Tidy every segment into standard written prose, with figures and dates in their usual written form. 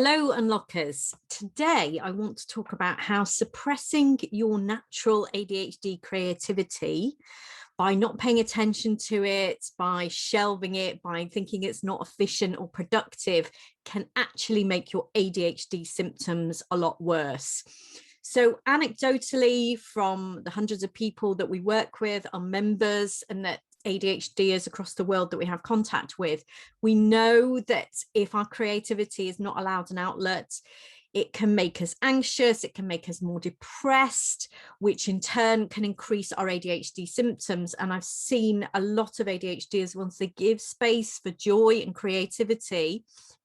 Hello, Unlockers. Today, I want to talk about how suppressing your natural ADHD creativity by not paying attention to it, by shelving it, by thinking it's not efficient or productive, can actually make your ADHD symptoms a lot worse. So anecdotally, from the hundreds of people that we work with, our members, and that ADHDers across the world that we have contact with, we know that if our creativity is not allowed an outlet, it can make us anxious, it can make us more depressed, which in turn can increase our ADHD symptoms. And I've seen a lot of ADHDers, once they give space for joy and creativity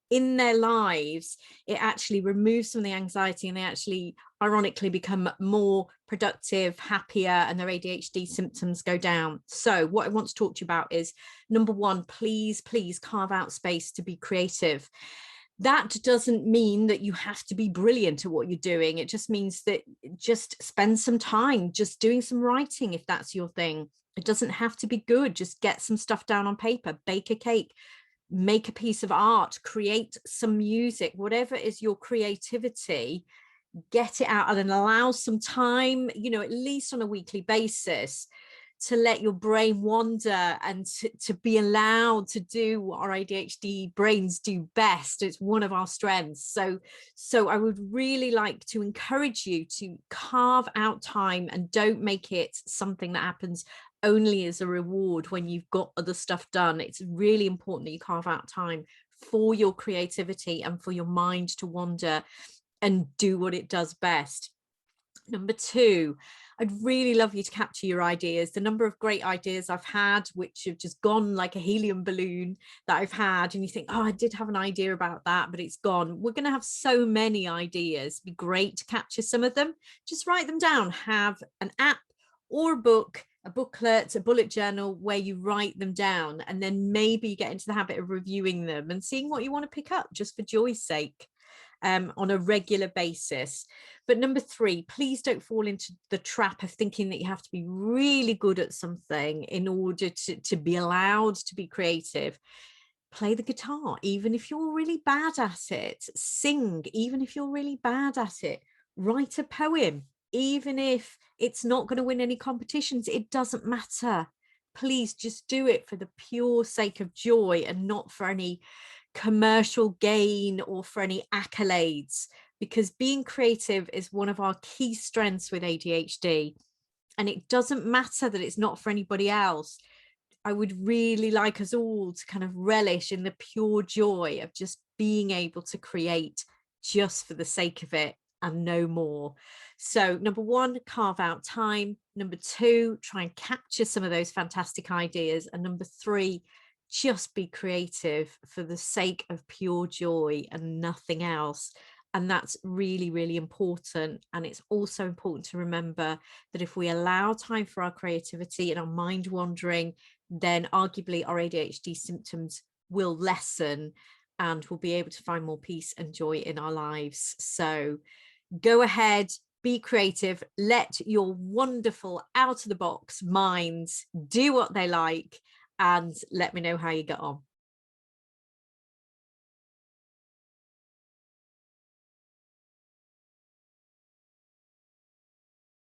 in their lives, it actually removes some of the anxiety, and they actually ironically become more productive, happier, and their ADHD symptoms go down. So what I want to talk to you about is, number one, please carve out space to be creative. That doesn't mean that you have to be brilliant at what you're doing. It just means that just spend some time just doing some writing if that's your thing. It doesn't have to be good. Just get some stuff down on paper, bake a cake, make a piece of art, create some music, whatever is your creativity, get it out and then allow some time, at least on a weekly basis, to let your brain wander and to be allowed to do what our ADHD brains do best. It's one of our strengths. So I would really like to encourage you to carve out time, and don't make it something that happens only as a reward when you've got other stuff done. It's really important that you carve out time for your creativity and for your mind to wander and do what it does best. Number two, I'd really love you to capture your ideas. The number of great ideas I've had, which have just gone like a helium balloon that I've had, and you think, oh, I did have an idea about that, but it's gone. We're going to have so many ideas. It'd be great to capture some of them. Just write them down. Have an app or a book, a booklet, a bullet journal where you write them down, and then maybe get into the habit of reviewing them and seeing what you want to pick up just for joy's sake. On a regular basis. But number three, please don't fall into the trap of thinking that you have to be really good at something in order to be allowed to be creative. Play the guitar, even if you're really bad at it. Sing, even if you're really bad at it. Write a poem, even if it's not going to win any competitions. It doesn't matter. Please just do it for the pure sake of joy and not for any commercial gain or for any accolades, because being creative is one of our key strengths with ADHD, and it doesn't matter that it's not for anybody else. I would really like us all to kind of relish in the pure joy of just being able to create just for the sake of it and no more. So number one, carve out time. Number two, try and capture some of those fantastic ideas. And number three, just be creative for the sake of pure joy and nothing else. And that's really, really important. And it's also important to remember that if we allow time for our creativity and our mind wandering, then arguably our ADHD symptoms will lessen and we'll be able to find more peace and joy in our lives. So go ahead, be creative, let your wonderful out of the box minds do what they like, and let me know how you get on.